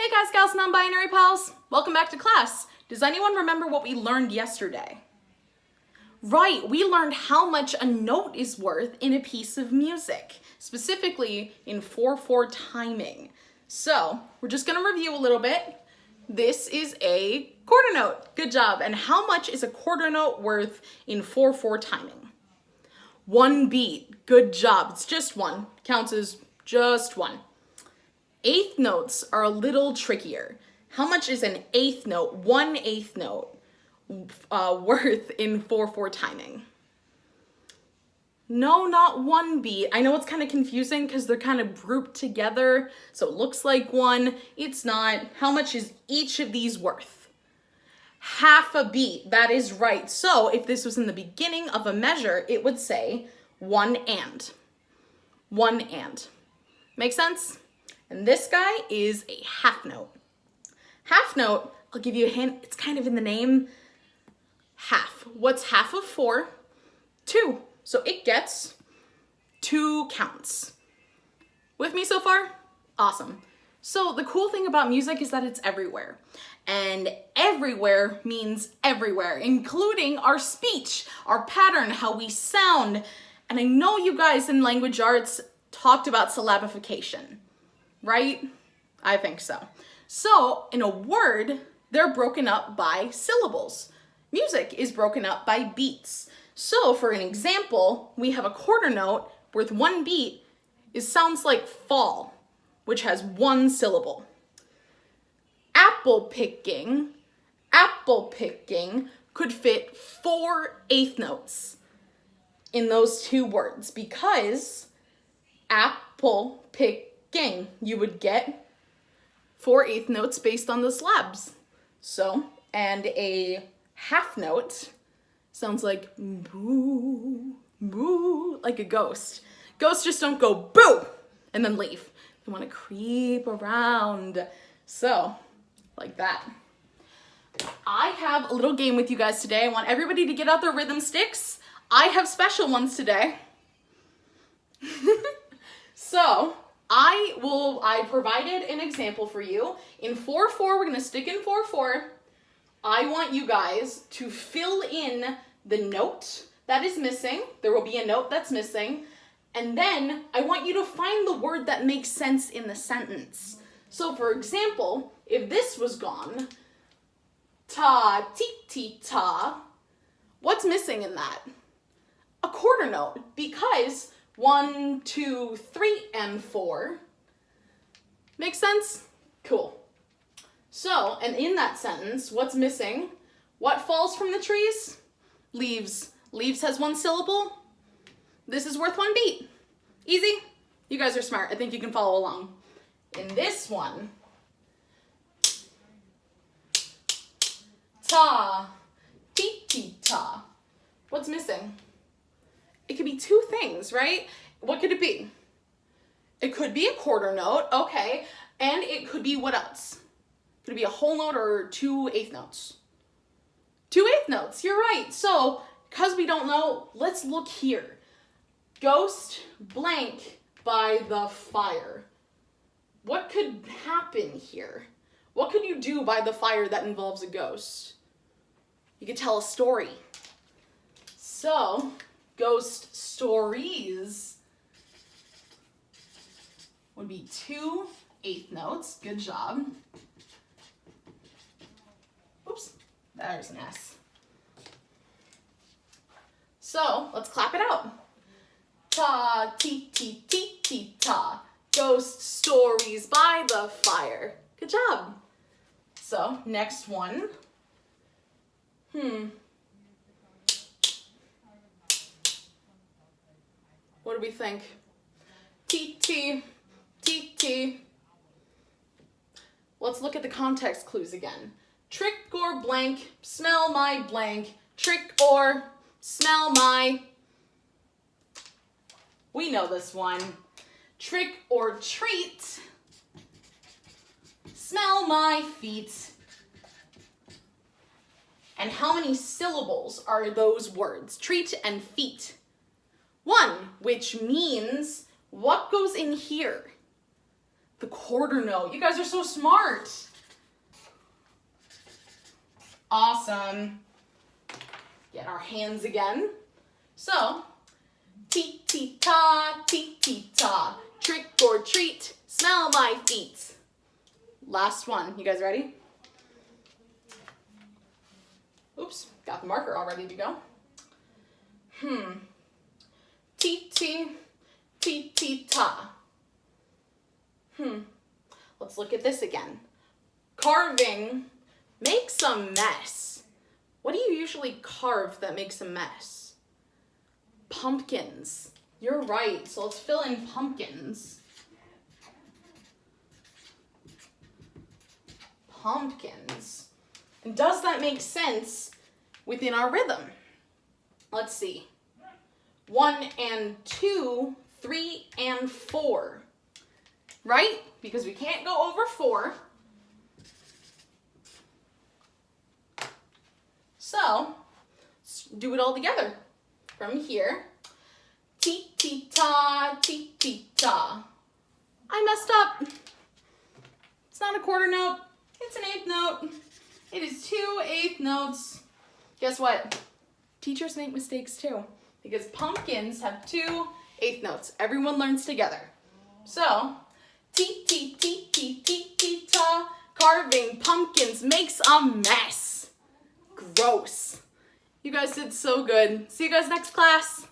Hey guys, gals, non-binary pals. Welcome back to class. Does anyone remember what we learned yesterday? Right, we learned how much a note is worth in a piece of music, specifically in 4/4 timing. So, we're just gonna review a little bit. This is a quarter note. Good job. And how much is a quarter note worth in 4/4 timing? 1 beat. Good job. It's just one. Counts as just one. Eighth notes are a little trickier. How much is an eighth note, 1/8 note, worth in 4/4 timing? No, not 1 beat. I know it's kind of confusing because they're kind of grouped together, so it looks like one. It's not. How much is each of these worth? Half a beat. That is right. So if this was in the beginning of a measure, it would say 1 and. 1 and. Make sense? And this guy is a half note. Half note, I'll give you a hint, it's kind of in the name. Half. What's half of 4? 2. So it gets 2 counts. With me so far? Awesome. So the cool thing about music is that it's everywhere. And everywhere means everywhere, including our speech, our pattern, how we sound. And I know you guys in language arts talked about syllabification. Right? I think so. So, in a word, they're broken up by syllables. Music is broken up by beats. So, for an example, we have a quarter note with 1 beat. It sounds like fall, which has 1 syllable. Apple picking could fit 4 eighth notes in those 2 words because apple picking, you would get 4 eighth notes based on the syllables. So, and a half note sounds like boo, boo, like a ghost. Ghosts just don't go boo and then leave. They want to creep around. So, like that. I have a little game with you guys today. I want everybody to get out their rhythm sticks. I have special ones today. So, I provided an example for you. In 4/4, we're gonna stick in 4/4. I want you guys to fill in the note that is missing. There will be a note that's missing. And then I want you to find the word that makes sense in the sentence. So for example, if this was gone, ta, ti, ti, ta, what's missing in that? A quarter note, because 1, 2, 3, and 4. Makes sense? Cool. So, and in that sentence, what's missing? What falls from the trees? Leaves. Leaves has 1 syllable. This is worth 1 beat. Easy? You guys are smart. I think you can follow along. In this one, ta, ti, ti, ta. What's missing? It could be 2 things, right? What could it be? It could be a quarter note, okay. And it could be what else? Could it be a whole note or 2 eighth notes? 2 eighth notes, you're right. So, because we don't know, let's look here. Ghost blank by the fire. What could happen here? What could you do by the fire that involves a ghost? You could tell a story. So, ghost stories would be 2 eighth notes. Good job. Oops, there's an S. So let's clap it out. Ta, ti, ti, ti, ti, ta. Ghost stories by the fire. Good job. So next one. What do we think? T. Let's look at the context clues again. Trick or blank, smell my blank. Trick or smell my. We know this one. Trick or treat. Smell my feet. And how many syllables are those words? Treat and feet. 1, which means what goes in here? The quarter note. You guys are so smart. Awesome. Get our hands again. So, tee-tee-ta, tee-tee-ta. Trick or treat, smell my feet. Last one. You guys ready? Oops, got the marker all ready to go. Tee-tee, tee-tee-ta. Let's look at this again. Carving makes a mess. What do you usually carve that makes a mess? Pumpkins. You're right, so let's fill in pumpkins. Pumpkins. And does that make sense within our rhythm? Let's see. 1 and 2, 3 and 4. Right? Because we can't go over 4. So, let's do it all together. From here. Tee-tee-ta, tee-tee-ta. I messed up. It's not a quarter note. It's an eighth note. It is 2 eighth notes. Guess what? Teachers make mistakes too. Because pumpkins have 2 eighth notes. Everyone learns together. So, tee-tee-tee-tee-tee-tee-ta. Carving pumpkins makes a mess. Gross. You guys did so good. See you guys next class.